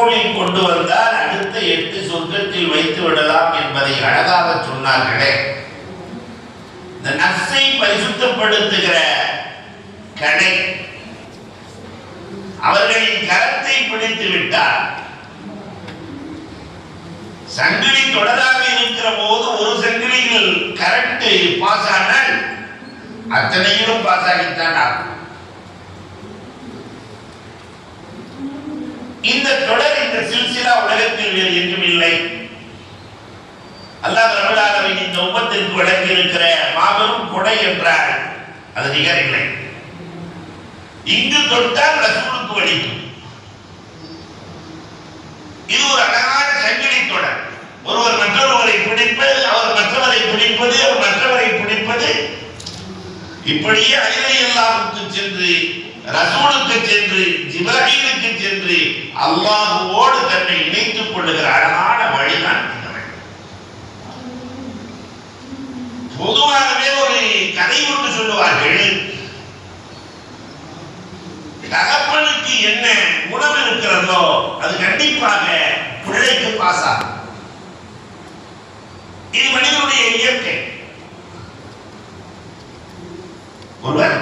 பெட்ரோலில் கொண்டு வந்தால் அடுத்த 8 சொர்க்கத்தில் வைத்து விடலாம் என்பதை அழகாக சொன்னார்களே. இந்த நஃப்ஸை பரிசுத்தப்படுத்துகிற கடை அவர்களின் கரத்தை பிடித்து விட்டார். சங்கிலி தொடராக இருக்கிற போது ஒரு சங்கிலியில் கரண்ட் பாஸ் ஆனால் அத்தனையும் பாஸ் ஆகித்தான் ஆகும். இந்த தொடர், இந்த சில்சிலா உலகத்தில் வேறு எங்கும் இல்லை. அல்லாஹ் ரப்பல் ஆலமீன் இந்த உம்மத்திற்கு வழங்கி இருக்கிற மாபெரும் கொடை என்றால் அது நிகரில்லை. இங்கு தொட்டால் ரசூலுக்கு வலிக்கும். இது ஒரு அழகான சங்கிலி தொடர். ஒருவர் மற்றொருவரை பிடிப்பது, அவர் மற்றவரை பிடிப்பது, அவர் மற்றவரை பிடிப்பது, இப்படியே அல்லாஹ்வுக்கு சென்று, ரசூலுக்கு சென்று, ஜிப்ரீலுக்கு சென்று அல்லாஹ்வோடு தன்னை இணைத்துக் கொள்ளுகிற அழகான வழிதான் இந்த வழி. பொதுவாகவே ஒரு கதை ஒன்று சொல்லுவார்கள். தகப்பனுக்கு என்ன உணவு இருக்கிறதோ அது கண்டிப்பாக பிள்ளைக்கு பாஸ் ஆகும். இது மனிதனுடைய இயற்கை. ஒருவர்